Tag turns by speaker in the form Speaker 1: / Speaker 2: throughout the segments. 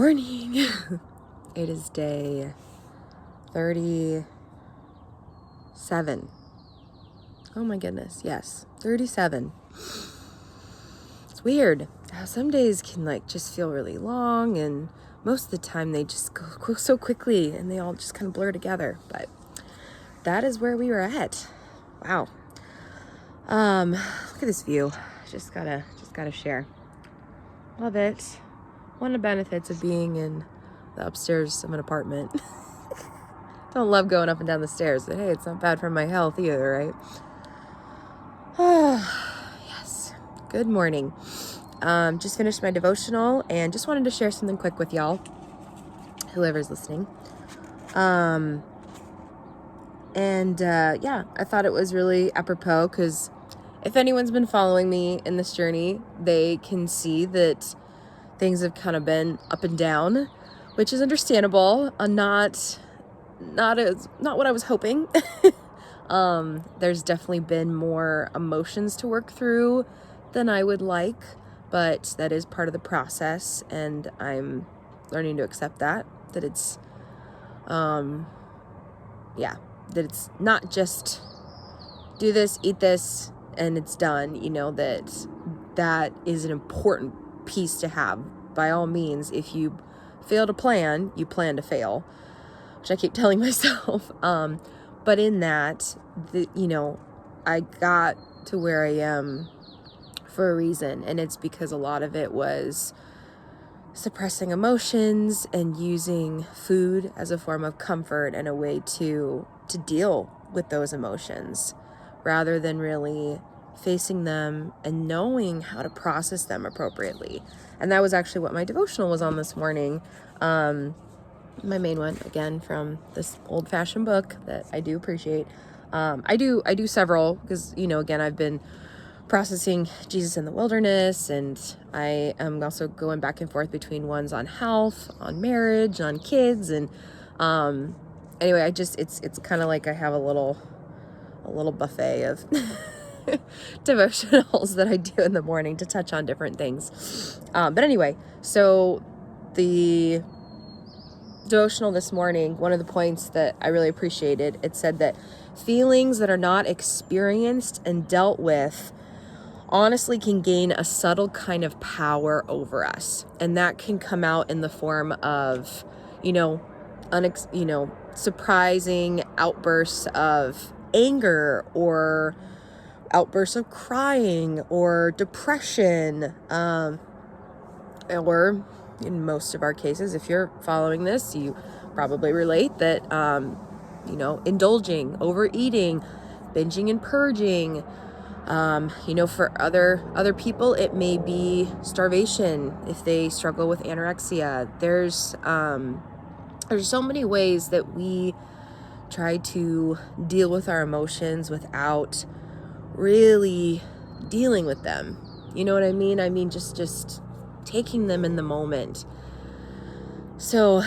Speaker 1: Morning. It is day 37. Oh my goodness. Yes. 37. It's weird how some days can just feel really long, and most of the time they just go so quickly and they all just kind of blur together. But that is where we were at. Wow. Look at this view. Just gotta share. Love it. One of the benefits of being in the upstairs of an apartment. Don't love going up and down the stairs, but hey, it's not bad for my health either, right? Yes. Good morning. Just finished my devotional and just wanted to share something quick with y'all, whoever's listening. I thought it was really apropos because if anyone's been following me in this journey, they can see that things have kind of been up and down, which is understandable. Not what I was hoping. There's definitely been more emotions to work through than I would like, but that is part of the process, and I'm learning to accept that it's that it's not just do this, eat this, and it's done. That is an important piece to have. By all means, if you fail to plan, you plan to fail, which I keep telling myself. But in that, I got to where I am for a reason, and it's because a lot of it was suppressing emotions and using food as a form of comfort and a way to deal with those emotions, rather than really facing them and knowing how to process them appropriately. And that was actually what my devotional was on this morning. My main one, again, from this old-fashioned book that I do appreciate. I do several because, again, I've been processing Jesus in the wilderness, and I am also going back and forth between ones on health, on marriage, on kids, and anyway, it's kind of like I have a little buffet of devotionals that I do in the morning to touch on different things. But anyway, so the devotional this morning, one of the points that I really appreciated, it said that feelings that are not experienced and dealt with honestly can gain a subtle kind of power over us. And that can come out in the form of, surprising outbursts of anger, or outbursts of crying, or depression, or in most of our cases, if you're following this, you probably relate that, indulging, overeating, binging and purging. For other people, it may be starvation if they struggle with anorexia. There's so many ways that we try to deal with our emotions without really dealing with them. You know what I mean? I mean, just taking them in the moment. So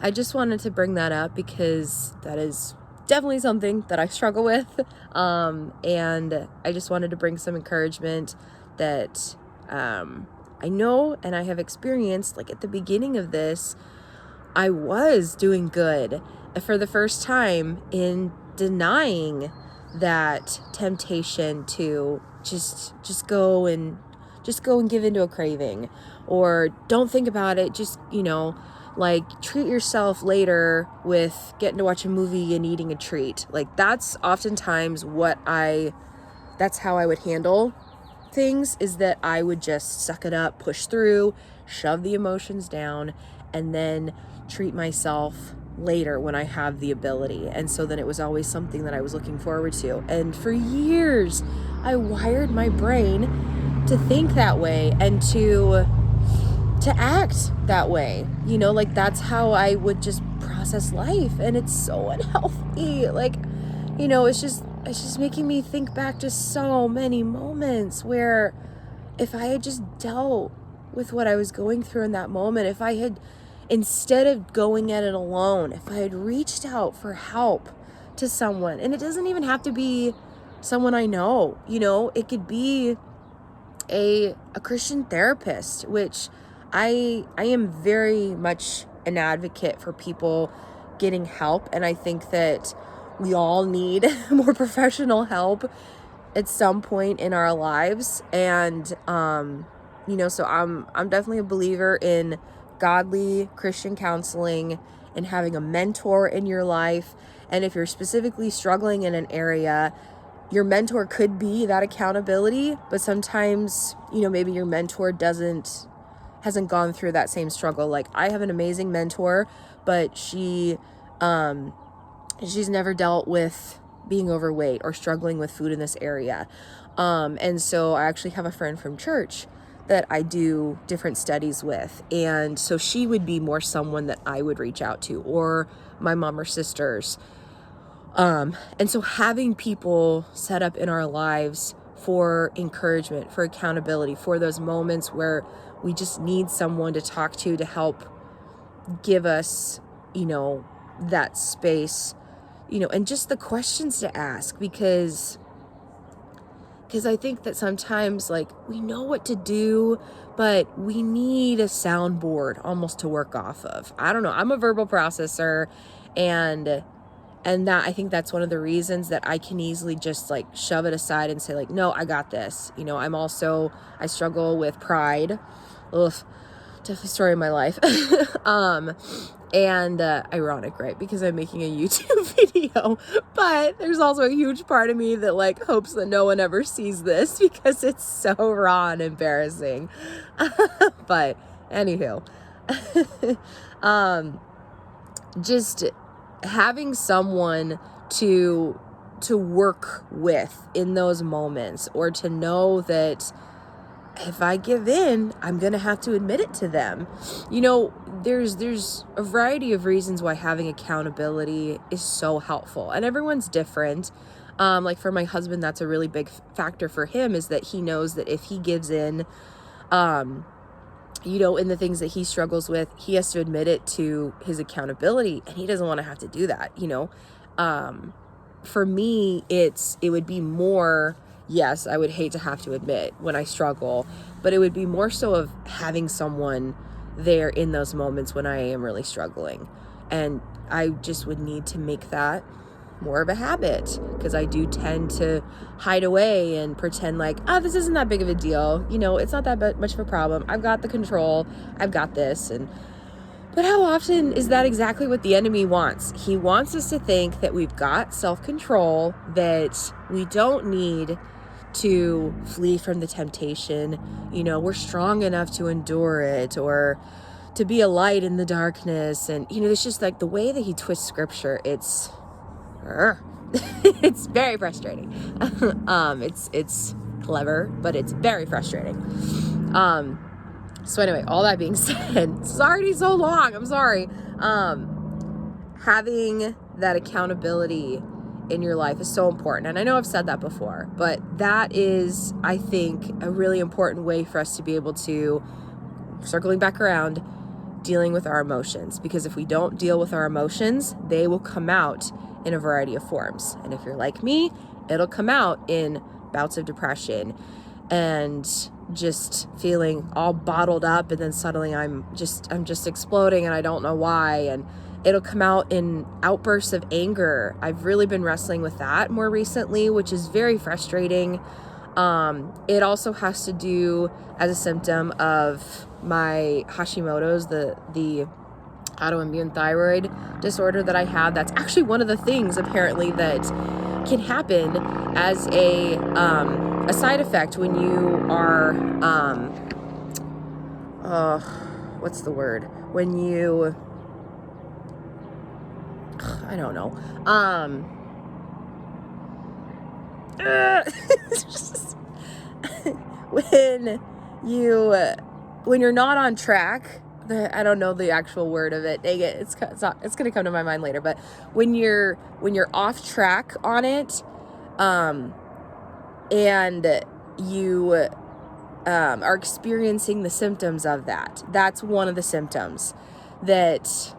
Speaker 1: I just wanted to bring that up because that is definitely something that I struggle with. And I just wanted to bring some encouragement that I know and I have experienced. Like at the beginning of this, I was doing good for the first time in denying that temptation to just go and give into a craving, or don't think about it, just treat yourself later with getting to watch a movie and eating a treat. That's oftentimes that's how I would handle things, is that I would just suck it up, push through, shove the emotions down, and then treat myself later when I have the ability. And so then it was always something that I was looking forward to. And for years, I wired my brain to think that way and to act that way. That's how I would just process life. And it's so unhealthy. It's just making me think back to so many moments where if I had just dealt with what I was going through in that moment, if I had, instead of going at it alone, if I had reached out for help to someone, and it doesn't even have to be someone I know, it could be a Christian therapist, which I am very much an advocate for people getting help, and I think that we all need more professional help at some point in our lives. And so I'm definitely a believer in godly Christian counseling and having a mentor in your life. And if you're specifically struggling in an area, your mentor could be that accountability, but sometimes, maybe your mentor hasn't gone through that same struggle. Like, I have an amazing mentor, but she's never dealt with being overweight or struggling with food in this area. And so I actually have a friend from church that I do different studies with. And so she would be more someone that I would reach out to, or my mom or sisters. And so having people set up in our lives for encouragement, for accountability, for those moments where we just need someone to talk to help give us, that space, and just the questions to ask, because I think that sometimes, like, we know what to do, but we need a soundboard almost to work off of. I don't know. I'm a verbal processor, and that, I think that's one of the reasons that I can easily just like shove it aside and say, like, no, I got this. I struggle with pride. Ugh, definitely story of my life. And ironic, right? Because I'm making a YouTube video, but there's also a huge part of me that like hopes that no one ever sees this because it's so raw and embarrassing. But anywho, just having someone to work with in those moments, or to know that if I give in, I'm going to have to admit it to them. There's a variety of reasons why having accountability is so helpful, and everyone's different. Like for my husband, that's a really big factor for him, is that he knows that if he gives in, in the things that he struggles with, he has to admit it to his accountability, and he doesn't want to have to do that. For me, it would be more, yes, I would hate to have to admit when I struggle, but it would be more so of having someone there in those moments when I am really struggling. And I just would need to make that more of a habit, because I do tend to hide away and pretend like, oh, this isn't that big of a deal. It's not that much of a problem. I've got the control. I've got this. But how often is that exactly what the enemy wants? He wants us to think that we've got self-control, that we don't need to flee from the temptation. We're strong enough to endure it, or to be a light in the darkness. And, it's just like the way that he twists scripture, it's it's very frustrating. It's clever, but it's very frustrating. So anyway, all that being said, it's already so long. I'm sorry. Having that accountability in your life is so important. And I know I've said that before, but that is, I think, a really important way for us to be able to, circling back around, dealing with our emotions. Because if we don't deal with our emotions, they will come out in a variety of forms. And if you're like me, it'll come out in bouts of depression and just feeling all bottled up, and then suddenly I'm just exploding and I don't know why, and it'll come out in outbursts of anger. I've really been wrestling with that more recently, which is very frustrating. It also has to do as a symptom of my Hashimoto's, the autoimmune thyroid disorder that I have. That's actually one of the things apparently that can happen as a side effect when you are, what's the word? When you, I don't know. When you're not on track, I don't know the actual word of it. Dang it, it's gonna come to my mind later. But when you're off track on it, and you are experiencing the symptoms of that. That's one of the symptoms. That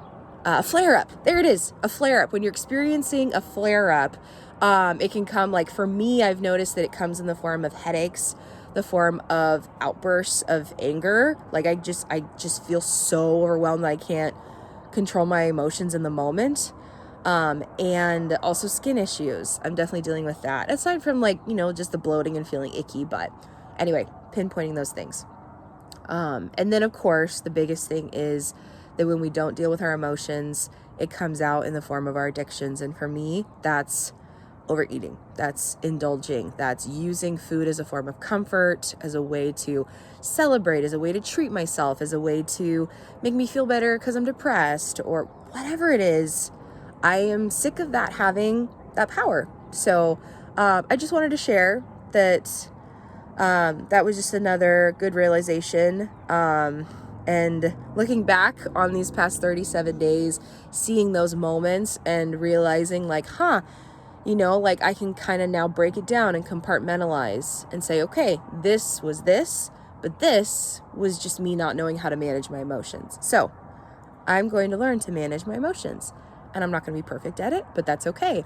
Speaker 1: a flare-up. There it is, a flare-up. When you're experiencing a flare-up, it can come, like for me, I've noticed that it comes in the form of headaches, the form of outbursts of anger. Like I just feel so overwhelmed that I can't control my emotions in the moment. And also skin issues. I'm definitely dealing with that. Aside from like, you know, just the bloating and feeling icky, but anyway, pinpointing those things. And then of course, the biggest thing is that when we don't deal with our emotions, it comes out in the form of our addictions. And for me, that's overeating, that's indulging, that's using food as a form of comfort, as a way to celebrate, as a way to treat myself, as a way to make me feel better because I'm depressed or whatever it is. I am sick of that having that power. So I just wanted to share that that was just another good realization. And looking back on these past 37 days, seeing those moments and realizing like, you know, like I can kind of now break it down and compartmentalize and say, okay, this was this, but this was just me not knowing how to manage my emotions. So I'm going to learn to manage my emotions, and I'm not going to be perfect at it, but that's okay.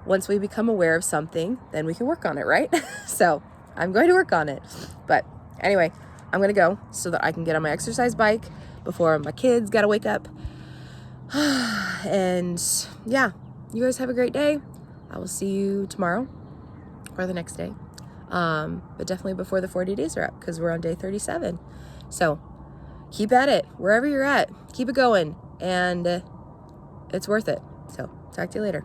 Speaker 1: Once we become aware of something, then we can work on it, right? So I'm going to work on it. But anyway, I'm going to go so that I can get on my exercise bike before my kids got to wake up. And yeah, you guys have a great day. I will see you tomorrow or the next day. But definitely before the 40 days are up, because we're on day 37. So keep at it wherever you're at. Keep it going, and it's worth it. So talk to you later.